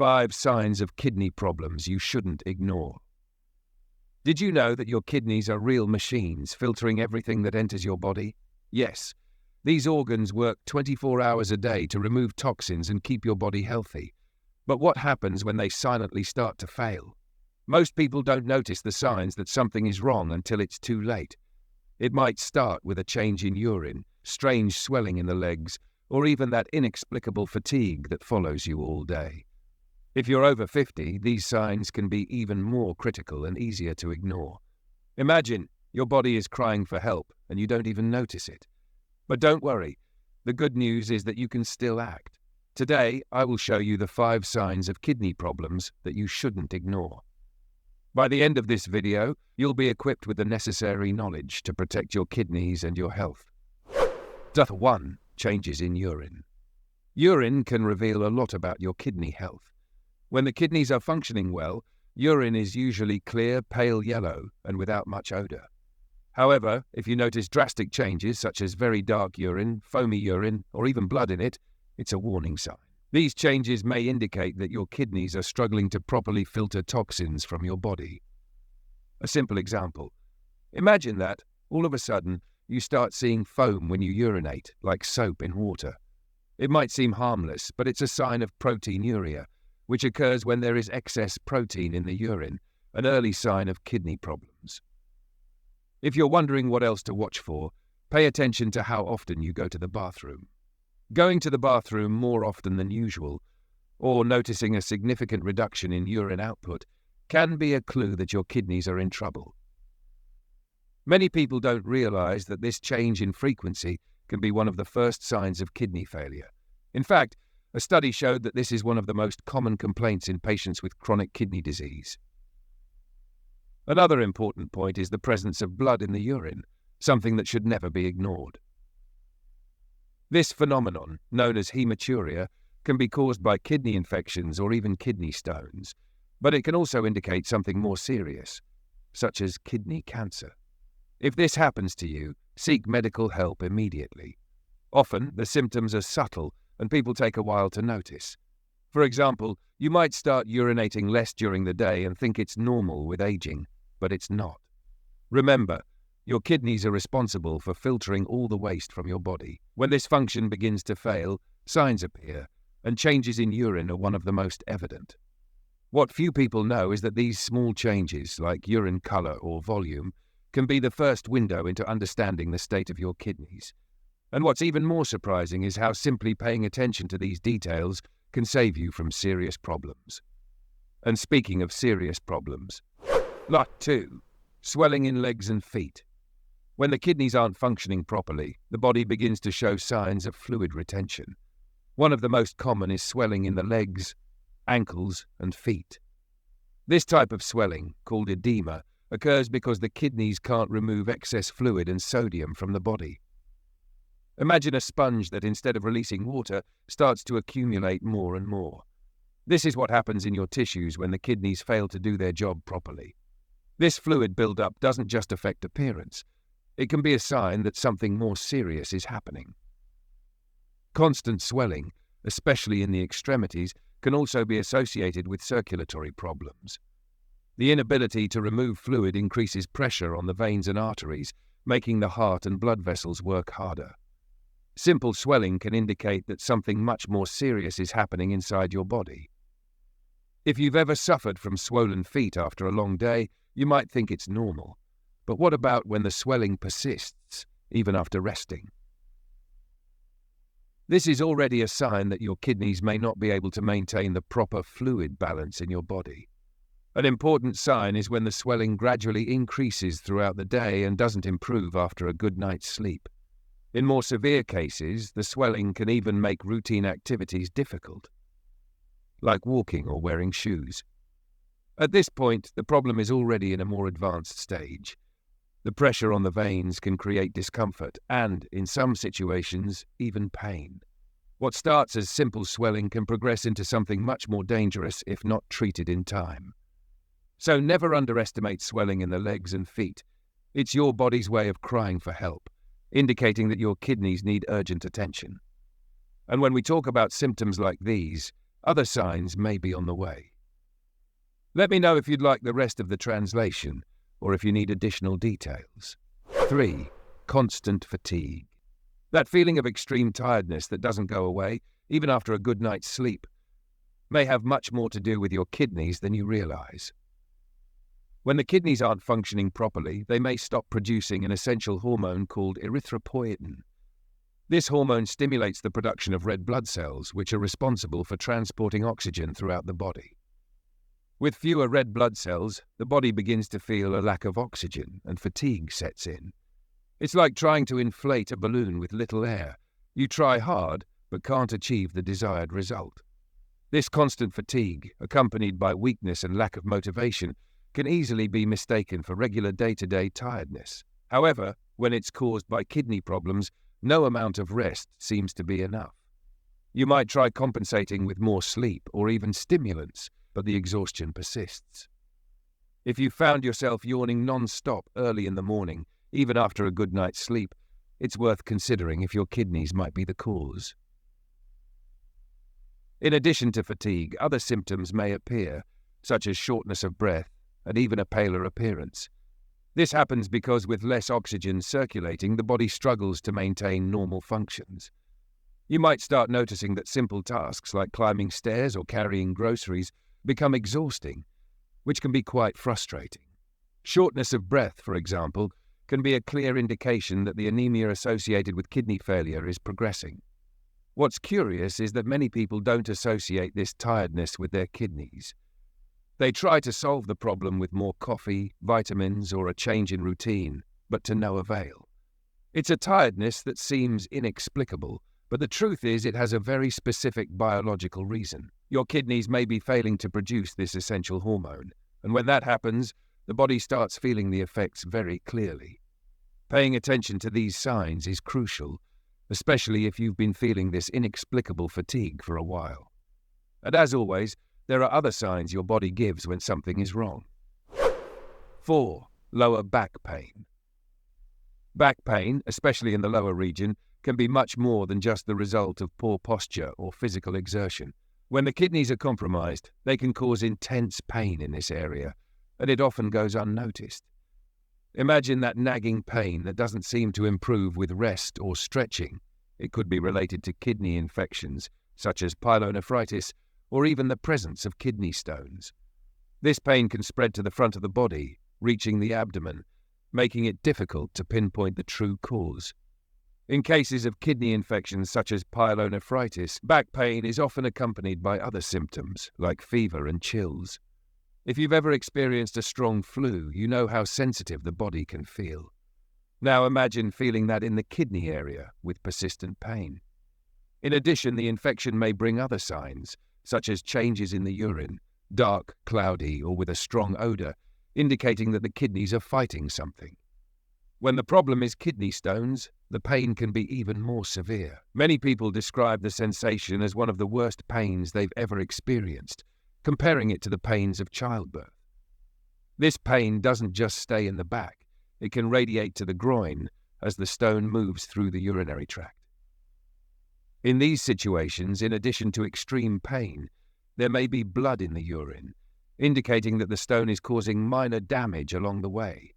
5 signs of kidney problems you shouldn't ignore. Did you know that your kidneys are real machines filtering everything that enters your body? Yes, these organs work 24 hours a day to remove toxins and keep your body healthy. But what happens when they silently start to fail? Most people don't notice the signs that something is wrong until it's too late. It might start with a change in urine, strange swelling in the legs, or even that inexplicable fatigue that follows you all day. If you're over 50, these signs can be even more critical and easier to ignore. Imagine your body is crying for help and you don't even notice it. But don't worry, the good news is that you can still act. Today, I will show you the 5 signs of kidney problems that you shouldn't ignore. By the end of this video, you'll be equipped with the necessary knowledge to protect your kidneys and your health. 1. Changes in urine. Urine can reveal a lot about your kidney health. When the kidneys are functioning well, urine is usually clear, pale yellow and without much odor. However, if you notice drastic changes such as very dark urine, foamy urine, or even blood in it, it's a warning sign. These changes may indicate that your kidneys are struggling to properly filter toxins from your body. A simple example. Imagine that, all of a sudden, you start seeing foam when you urinate, like soap in water. It might seem harmless, but it's a sign of proteinuria, which occurs when there is excess protein in the urine, an early sign of kidney problems. If you're wondering what else to watch for, pay attention to how often you go to the bathroom. Going to the bathroom more often than usual, or noticing a significant reduction in urine output, can be a clue that your kidneys are in trouble. Many people don't realize that this change in frequency can be one of the first signs of kidney failure. In fact, a study showed that this is one of the most common complaints in patients with chronic kidney disease. Another important point is the presence of blood in the urine, something that should never be ignored. This phenomenon, known as hematuria, can be caused by kidney infections or even kidney stones, but it can also indicate something more serious, such as kidney cancer. If this happens to you, seek medical help immediately. Often, the symptoms are subtle and people take a while to notice. For example, you might start urinating less during the day and think it's normal with aging, but it's not. Remember, your kidneys are responsible for filtering all the waste from your body. When this function begins to fail, signs appear, and changes in urine are one of the most evident. What few people know is that these small changes, like urine color or volume, can be the first window into understanding the state of your kidneys. And what's even more surprising is how simply paying attention to these details can save you from serious problems. And speaking of serious problems, Lot 2. Swelling in legs and feet. When the kidneys aren't functioning properly, the body begins to show signs of fluid retention. One of the most common is swelling in the legs, ankles, and feet. This type of swelling, called edema, occurs because the kidneys can't remove excess fluid and sodium from the body. Imagine a sponge that instead of releasing water, starts to accumulate more and more. This is what happens in your tissues when the kidneys fail to do their job properly. This fluid buildup doesn't just affect appearance. It can be a sign that something more serious is happening. Constant swelling, especially in the extremities, can also be associated with circulatory problems. The inability to remove fluid increases pressure on the veins and arteries, making the heart and blood vessels work harder. Simple swelling can indicate that something much more serious is happening inside your body. If you've ever suffered from swollen feet after a long day, you might think it's normal. But what about when the swelling persists, even after resting? This is already a sign that your kidneys may not be able to maintain the proper fluid balance in your body. An important sign is when the swelling gradually increases throughout the day and doesn't improve after a good night's sleep. In more severe cases, the swelling can even make routine activities difficult, like walking or wearing shoes. At this point, the problem is already in a more advanced stage. The pressure on the veins can create discomfort and, in some situations, even pain. What starts as simple swelling can progress into something much more dangerous if not treated in time. So never underestimate swelling in the legs and feet. It's your body's way of crying for help, indicating that your kidneys need urgent attention. And when we talk about symptoms like these, Other signs may be on the way. Let me know if you'd like the rest of the translation, or if you need additional details. 3. Constant fatigue. That feeling of extreme tiredness that doesn't go away, even after a good night's sleep, may have much more to do with your kidneys than you realize. When the kidneys aren't functioning properly, they may stop producing an essential hormone called erythropoietin. This hormone stimulates the production of red blood cells, which are responsible for transporting oxygen throughout the body. With fewer red blood cells, the body begins to feel a lack of oxygen and fatigue sets in. It's like trying to inflate a balloon with little air. You try hard, but can't achieve the desired result. This constant fatigue, accompanied by weakness and lack of motivation, can easily be mistaken for regular day-to-day tiredness. However, when it's caused by kidney problems, no amount of rest seems to be enough. You might try compensating with more sleep or even stimulants, but the exhaustion persists. If you found yourself yawning non-stop early in the morning, even after a good night's sleep, it's worth considering if your kidneys might be the cause. In addition to fatigue, other symptoms may appear, such as shortness of breath and even a paler appearance. This happens because with less oxygen circulating, the body struggles to maintain normal functions. You might start noticing that simple tasks like climbing stairs or carrying groceries become exhausting, which can be quite frustrating. Shortness of breath, for example, can be a clear indication that the anemia associated with kidney failure is progressing. What's curious is that many people don't associate this tiredness with their kidneys. They try to solve the problem with more coffee, vitamins, or a change in routine, but to no avail. It's a tiredness that seems inexplicable, but the truth is it has a very specific biological reason. Your kidneys may be failing to produce this essential hormone, and when that happens, the body starts feeling the effects very clearly. Paying attention to these signs is crucial, especially if you've been feeling this inexplicable fatigue for a while. And as always, there are other signs your body gives when something is wrong. 4. Lower back pain. Back pain, especially in the lower region, can be much more than just the result of poor posture or physical exertion. When the kidneys are compromised, they can cause intense pain in this area, and it often goes unnoticed. Imagine that nagging pain that doesn't seem to improve with rest or stretching. It could be related to kidney infections, such as pyelonephritis, or even the presence of kidney stones. This pain can spread to the front of the body, reaching the abdomen, making it difficult to pinpoint the true cause. In cases of kidney infections such as pyelonephritis, back pain is often accompanied by other symptoms, like fever and chills. If you've ever experienced a strong flu, you know how sensitive the body can feel. Now imagine feeling that in the kidney area with persistent pain. In addition, the infection may bring other signs, such as changes in the urine, dark, cloudy, or with a strong odor, indicating that the kidneys are fighting something. When the problem is kidney stones, the pain can be even more severe. Many people describe the sensation as one of the worst pains they've ever experienced, comparing it to the pains of childbirth. This pain doesn't just stay in the back, it can radiate to the groin as the stone moves through the urinary tract. In these situations, in addition to extreme pain, there may be blood in the urine, indicating that the stone is causing minor damage along the way.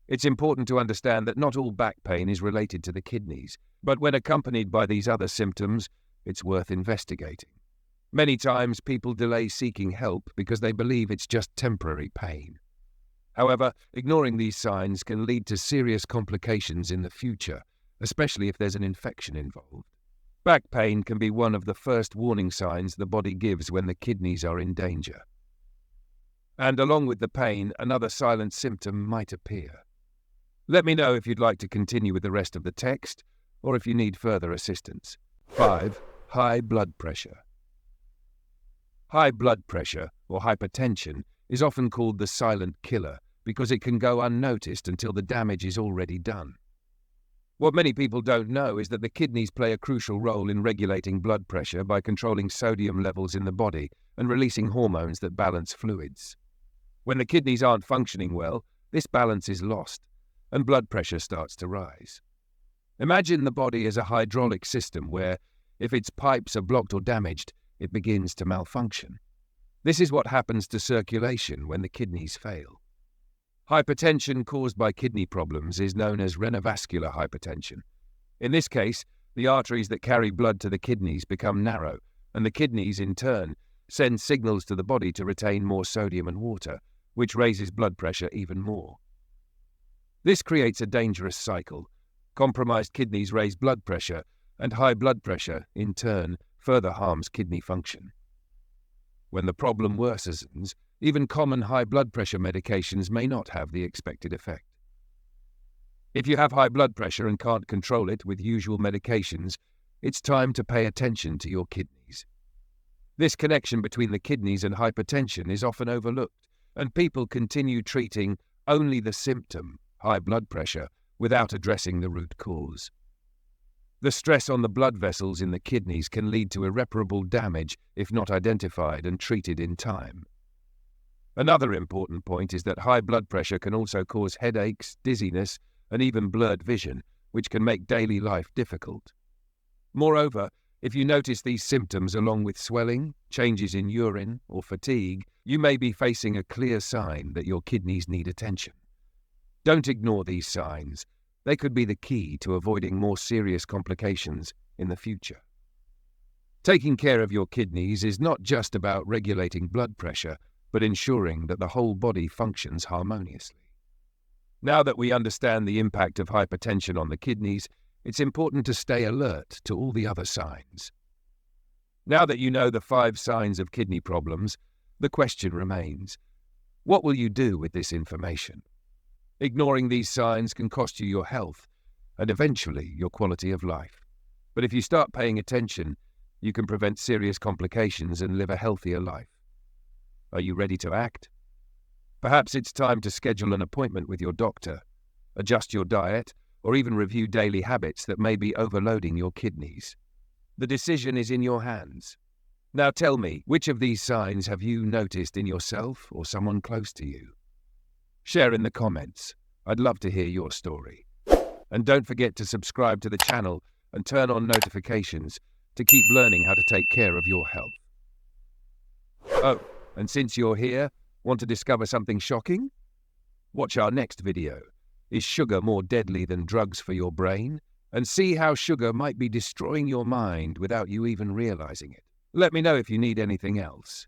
It's important to understand that not all back pain is related to the kidneys, but when accompanied by these other symptoms, it's worth investigating. Many times people delay seeking help because they believe it's just temporary pain. However, ignoring these signs can lead to serious complications in the future, especially if there's an infection involved. Back pain can be one of the first warning signs the body gives when the kidneys are in danger. And along with the pain, another silent symptom might appear. Let me know if you'd like to continue with the rest of the text, or if you need further assistance. 5. High blood pressure. High blood pressure, or hypertension, is often called the silent killer because it can go unnoticed until the damage is already done. What many people don't know is that the kidneys play a crucial role in regulating blood pressure by controlling sodium levels in the body and releasing hormones that balance fluids. When the kidneys aren't functioning well, this balance is lost, and blood pressure starts to rise. Imagine the body as a hydraulic system where, if its pipes are blocked or damaged, it begins to malfunction. This is what happens to circulation when the kidneys fail. Hypertension caused by kidney problems is known as renovascular hypertension. In this case, the arteries that carry blood to the kidneys become narrow, and the kidneys, in turn, send signals to the body to retain more sodium and water, which raises blood pressure even more. This creates a dangerous cycle. Compromised kidneys raise blood pressure, and high blood pressure, in turn, further harms kidney function. When the problem worsens, even common high blood pressure medications may not have the expected effect. If you have high blood pressure and can't control it with usual medications, it's time to pay attention to your kidneys. This connection between the kidneys and hypertension is often overlooked, and people continue treating only the symptom, high blood pressure, without addressing the root cause. The stress on the blood vessels in the kidneys can lead to irreparable damage if not identified and treated in time. Another important point is that high blood pressure can also cause headaches, dizziness, and even blurred vision, which can make daily life difficult. Moreover, if you notice these symptoms along with swelling, changes in urine, or fatigue, you may be facing a clear sign that your kidneys need attention. Don't ignore these signs. They could be the key to avoiding more serious complications in the future. Taking care of your kidneys is not just about regulating blood pressure, but ensuring that the whole body functions harmoniously. Now that we understand the impact of hypertension on the kidneys, it's important to stay alert to all the other signs. Now that you know the 5 signs of kidney problems, the question remains, what will you do with this information? Ignoring these signs can cost you your health and eventually your quality of life. But if you start paying attention, you can prevent serious complications and live a healthier life. Are you ready to act? Perhaps it's time to schedule an appointment with your doctor, adjust your diet, or even review daily habits that may be overloading your kidneys. The decision is in your hands. Now tell me, which of these signs have you noticed in yourself or someone close to you? Share in the comments. I'd love to hear your story. And don't forget to subscribe to the channel and turn on notifications to keep learning how to take care of your health. Oh, and since you're here, want to discover something shocking? Watch our next video. Is sugar more deadly than drugs for your brain? And see how sugar might be destroying your mind without you even realizing it. Let me know if you need anything else.